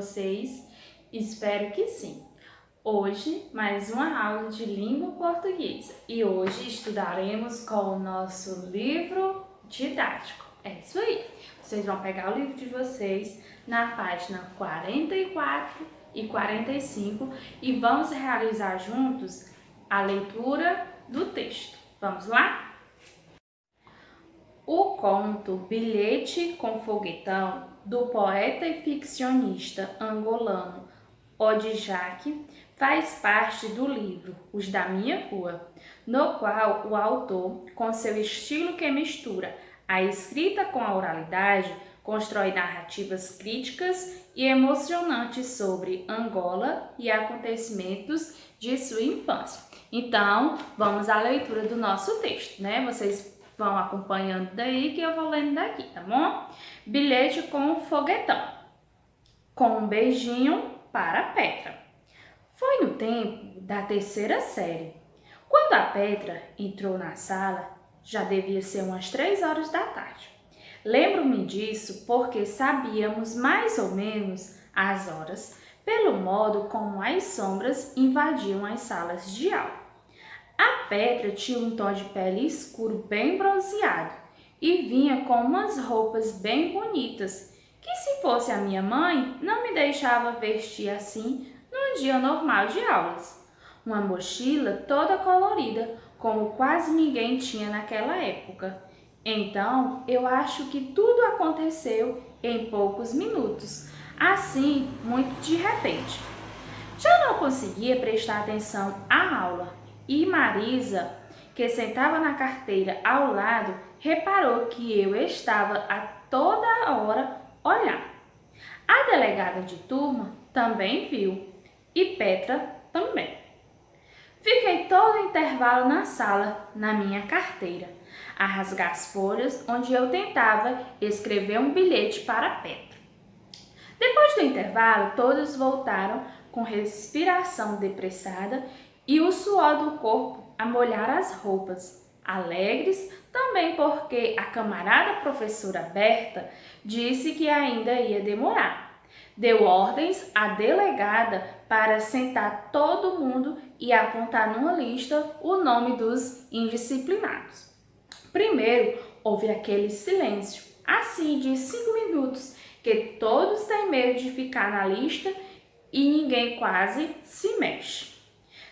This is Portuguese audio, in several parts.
vocês? Espero que sim. Hoje, mais uma aula de língua portuguesa e hoje estudaremos com o nosso livro didático. É isso aí. Vocês vão pegar o livro de vocês na página 44 e 45 e vamos realizar juntos a leitura do texto. Vamos lá? O conto Bilhete com Foguetão, do poeta e ficcionista angolano Odjak, faz parte do livro Os da Minha Rua, no qual o autor, com seu estilo que mistura a escrita com a oralidade, constrói narrativas críticas e emocionantes sobre Angola e acontecimentos de sua infância. Então, vamos à leitura do nosso texto, né? Vocês vão acompanhando daí que eu vou lendo daqui, tá bom? Bilhete com foguetão. Com um beijinho para a Petra. Foi no tempo da terceira série. Quando a Petra entrou na sala, já devia ser umas 3 horas da tarde. Lembro-me disso porque sabíamos mais ou menos as horas, pelo modo como as sombras invadiam as salas de aula. A Petra tinha um tom de pele escuro bem bronzeado e vinha com umas roupas bem bonitas, que se fosse a minha mãe, não me deixava vestir assim num dia normal de aulas. Uma mochila toda colorida, como quase ninguém tinha naquela época. Então, eu acho que tudo aconteceu em poucos minutos, assim, muito de repente. Já não conseguia prestar atenção à aula e Marisa, que sentava na carteira ao lado, reparou que eu estava a toda hora olhando. A delegada de turma também viu e Petra também. Fiquei todo o intervalo na sala, na minha carteira, a rasgar as folhas onde eu tentava escrever um bilhete para Petra. Depois do intervalo, todos voltaram com respiração depressada e o suor do corpo a molhar as roupas, alegres também porque a camarada professora Berta disse que ainda ia demorar. Deu ordens à delegada para sentar todo mundo e apontar numa lista o nome dos indisciplinados. Primeiro, houve aquele silêncio, assim de 5 minutos, que todos têm medo de ficar na lista e ninguém quase se mexe.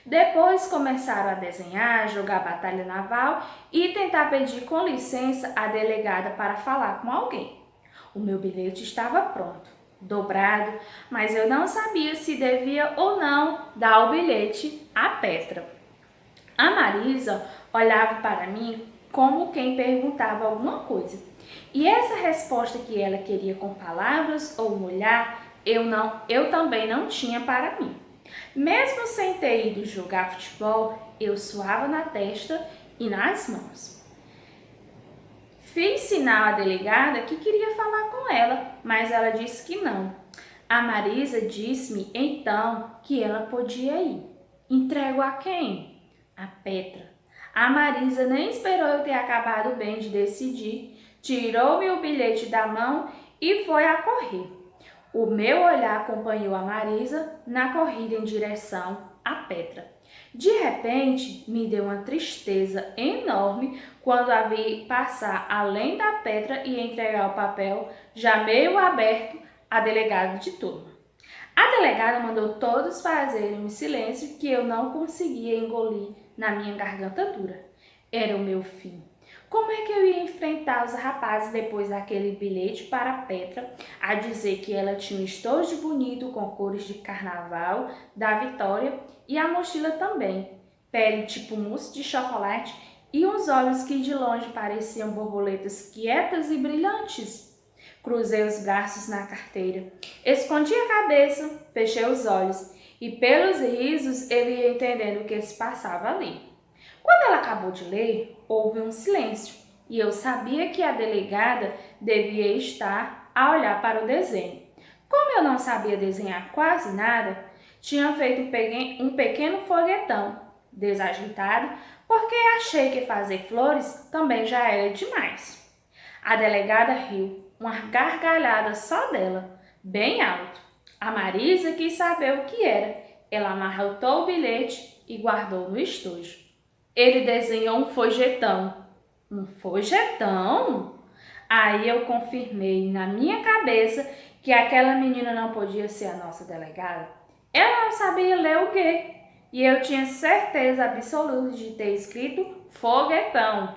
Depois começaram a desenhar, jogar batalha naval e tentar pedir com licença à delegada para falar com alguém. O meu bilhete estava pronto, dobrado, mas eu não sabia se devia ou não dar o bilhete à Petra. A Marisa olhava para mim como quem perguntava alguma coisa. E essa resposta que ela queria com palavras ou um olhar, eu também não tinha para mim. Mesmo sem ter ido jogar futebol, eu suava na testa e nas mãos. Fiz sinal à delegada que queria falar com ela, mas ela disse que não. A Marisa disse-me então que ela podia ir. Entrego a quem? A Petra. A Marisa nem esperou eu ter acabado bem de decidir, tirou-me o bilhete da mão e foi a correr. O meu olhar acompanhou a Marisa na corrida em direção à Petra. De repente, me deu uma tristeza enorme quando a vi passar além da Petra e entregar o papel, já meio aberto, à delegada de turma. A delegada mandou todos fazerem um silêncio que eu não conseguia engolir na minha garganta dura. Era o meu fim. Como é que eu ia enfrentar os rapazes depois daquele bilhete para a Petra a dizer que ela tinha um estojo bonito com cores de carnaval da Vitória e a mochila também, pele tipo mousse de chocolate e uns olhos que de longe pareciam borboletas quietas e brilhantes? Cruzei os braços na carteira, escondi a cabeça, fechei os olhos e pelos risos eu ia entendendo o que se passava ali. Quando ela acabou de ler, houve um silêncio e eu sabia que a delegada devia estar a olhar para o desenho. Como eu não sabia desenhar quase nada, tinha feito um pequeno foguetão desajeitado porque achei que fazer flores também já era demais. A delegada riu, uma gargalhada só dela, bem alto. A Marisa quis saber o que era. Ela amarrotou o bilhete e guardou no estojo. Ele desenhou um foguetão. Um foguetão? Aí eu confirmei na minha cabeça que aquela menina não podia ser a nossa delegada. Ela não sabia ler o quê? E eu tinha certeza absoluta de ter escrito foguetão.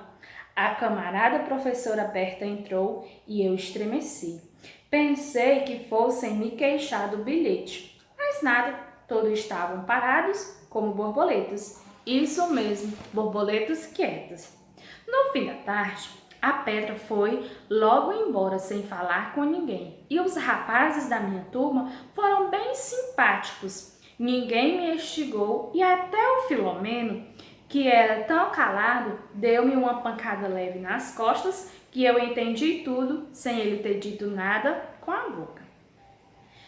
A camarada professora Berta entrou e eu estremeci. Pensei que fossem me queixar do bilhete, mas nada, todos estavam parados como borboletas. Isso mesmo, borboletas quietas. No fim da tarde, a Petra foi logo embora sem falar com ninguém. E os rapazes da minha turma foram bem simpáticos. Ninguém me instigou e até o Filomeno, que era tão calado, deu-me uma pancada leve nas costas que eu entendi tudo sem ele ter dito nada com a boca.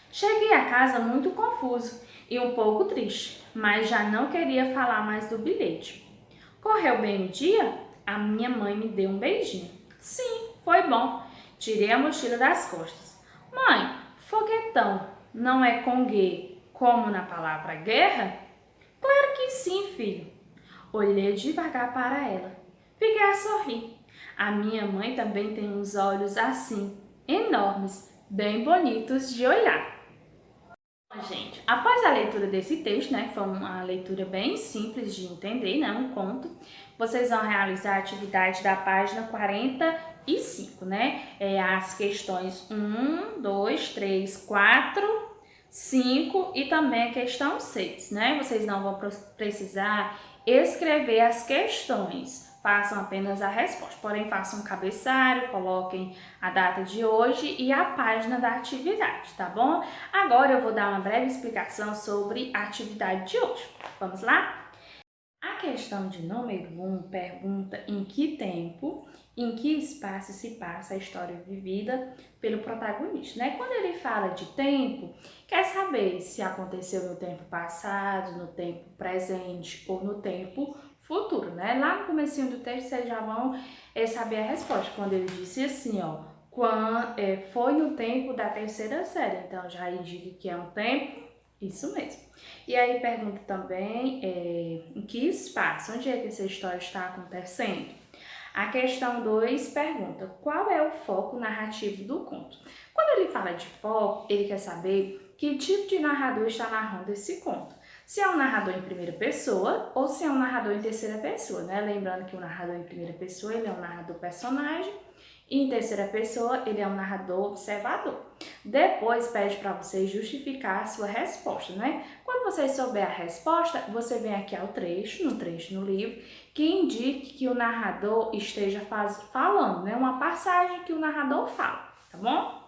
Cheguei a casa muito confuso e um pouco triste, mas já não queria falar mais do bilhete. Correu bem o dia? A minha mãe me deu um beijinho. Sim, foi bom. Tirei a mochila das costas. Mãe, foguetão não é com G como na palavra guerra? Claro que sim, filho. Olhei devagar para ela. Fiquei a sorrir. A minha mãe também tem uns olhos assim, enormes, bem bonitos de olhar. Gente, após a leitura desse texto, né, foi uma leitura bem simples de entender, né, um conto, vocês vão realizar a atividade da página 45, né, as questões 1, 2, 3, 4, 5 e também a questão 6, né, vocês não vão precisar escrever as questões, façam apenas a resposta, porém façam um cabeçalho, coloquem a data de hoje e a página da atividade, tá bom? Agora eu vou dar uma breve explicação sobre a atividade de hoje. Vamos lá? A questão de número 1 pergunta em que tempo, em que espaço se passa a história vivida pelo protagonista, né? Quando ele fala de tempo, quer saber se aconteceu no tempo passado, no tempo presente ou no tempo futuro, né? Lá no comecinho do texto vocês já vão saber a resposta, quando ele disse assim, ó, foi no tempo da terceira série, então já indica que é um tempo. Isso mesmo. E aí pergunta também em que espaço, onde é que essa história está acontecendo? A questão 2 pergunta qual é o foco narrativo do conto? Quando ele fala de foco, ele quer saber que tipo de narrador está narrando esse conto. Se é um narrador em primeira pessoa ou se é um narrador em terceira pessoa, né? Lembrando que o narrador em primeira pessoa ele é um narrador personagem e em terceira pessoa ele é um narrador observador. Depois pede para você justificar a sua resposta, né? Quando você souber a resposta, você vem aqui ao trecho no livro, que indique que o narrador esteja falando, né? Uma passagem que o narrador fala, tá bom?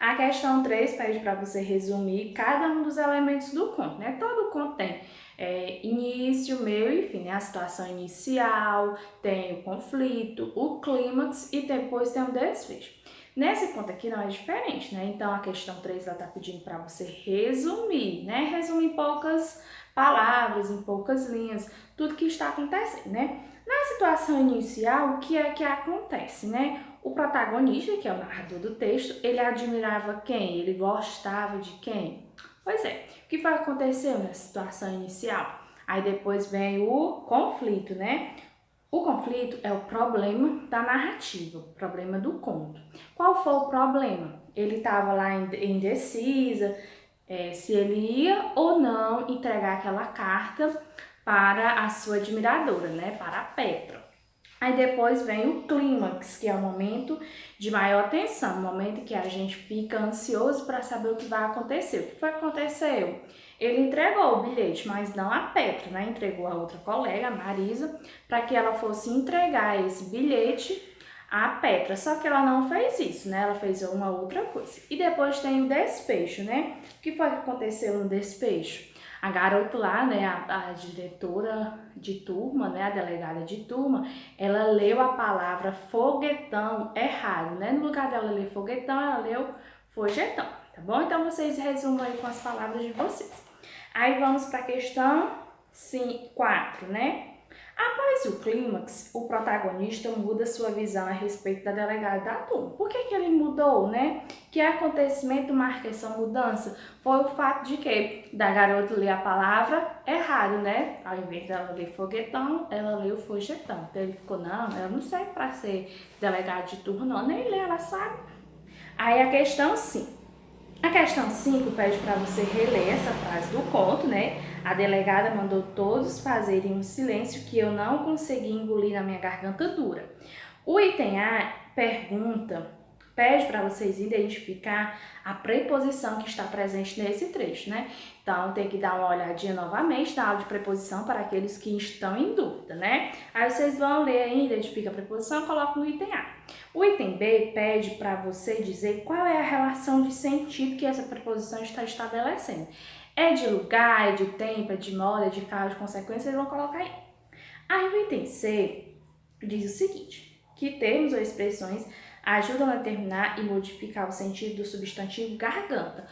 A questão 3 pede para você resumir cada um dos elementos do conto, né? Todo conto tem início, meio e fim, né? A situação inicial, tem o conflito, o clímax e depois tem o desfecho. Nesse conto aqui não é diferente, né? Então a questão 3 ela tá pedindo para você resumir, né? Resumir em poucas palavras, em poucas linhas, tudo que está acontecendo, né? Na situação inicial, o que é que acontece, né? O protagonista, que é o narrador do texto, ele admirava quem? Ele gostava de quem? Pois é, o que foi que aconteceu na situação inicial? Aí depois vem o conflito, né? O conflito é o problema da narrativa, o problema do conto. Qual foi o problema? Ele estava lá indecisa, se ele ia ou não entregar aquela carta para a sua admiradora, né? Para a Petra. Aí depois vem o clímax, que é o momento de maior tensão, o momento que a gente fica ansioso para saber o que vai acontecer. O que foi que aconteceu? Ele entregou o bilhete, mas não a Petra, né? Entregou a outra colega, a Marisa, para que ela fosse entregar esse bilhete à Petra. Só que ela não fez isso, né? Ela fez uma outra coisa. E depois tem o despejo, né? O que foi que aconteceu no despejo? A garota lá, né, a diretora de turma, né, a delegada de turma, ela leu a palavra foguetão errado, né? No lugar dela ler foguetão, ela leu foguetão, tá bom? Então vocês resumam aí com as palavras de vocês. Aí vamos para a questão 4, né? Após o clímax, o protagonista muda sua visão a respeito da delegada da turma. Por que ele mudou, né? Que acontecimento marca essa mudança? Foi o fato de que da garota ler a palavra errado, né? Ao invés dela ler foguetão, ela leu foguetão. Então ele ficou, não, ela não serve para ser delegada de turma, não. Nem ler, ela sabe. Aí a questão 5. A questão 5 pede para você reler essa frase do conto, né? A delegada mandou todos fazerem um silêncio que eu não consegui engolir na minha garganta dura. O item A pede para vocês identificar a preposição que está presente nesse trecho, né? Então, tem que dar uma olhadinha novamente na aula de preposição para aqueles que estão em dúvida, né? Aí vocês vão ler aí, identifica a preposição e coloca no item A. O item B pede para você dizer qual é a relação de sentido que essa preposição está estabelecendo. É de lugar, é de tempo, é de modo, é de causa, de consequência, vocês vão colocar aí. Aí o item C diz o seguinte, que termos ou expressões ajudam a determinar e modificar o sentido do substantivo garganta.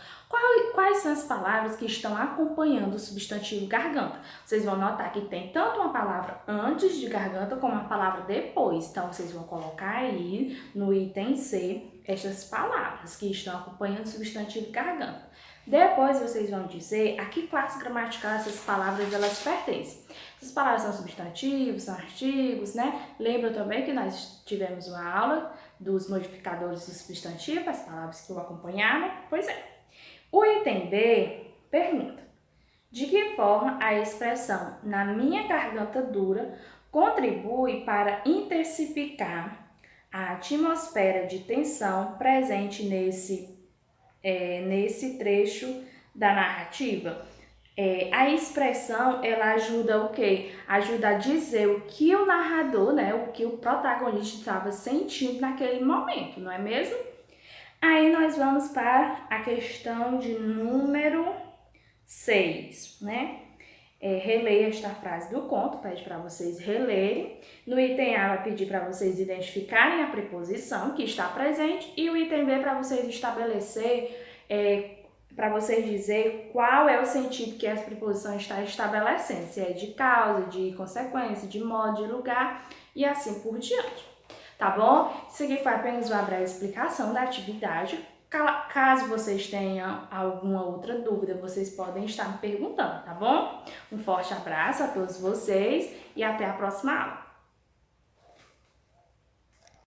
Quais são as palavras que estão acompanhando o substantivo garganta? Vocês vão notar que tem tanto uma palavra antes de garganta como uma palavra depois. Então, vocês vão colocar aí no item C estas palavras que estão acompanhando o substantivo garganta. Depois vocês vão dizer a que classe gramatical essas palavras elas pertencem. Essas palavras são substantivos, são artigos, né? Lembra também que nós tivemos uma aula dos modificadores do substantivo, as palavras que o acompanhavam? Pois é. O item B pergunta: de que forma a expressão na minha garganta dura contribui para intensificar a atmosfera de tensão presente nesse trecho da narrativa? A expressão, ela ajuda o quê? Ajuda a dizer o que o narrador, né, o que o protagonista estava sentindo naquele momento, não é mesmo? Aí nós vamos para a questão de número 6, né? Releia esta frase do conto, pede para vocês relerem. No item A vai pedir para vocês identificarem a preposição que está presente e o item B para vocês estabelecer, para vocês dizer qual é o sentido que essa preposição está estabelecendo, se é de causa, de consequência, de modo, de lugar e assim por diante. Tá bom? Isso aqui foi apenas uma breve explicação da atividade. Caso vocês tenham alguma outra dúvida, vocês podem estar me perguntando, tá bom? Um forte abraço a todos vocês e até a próxima aula.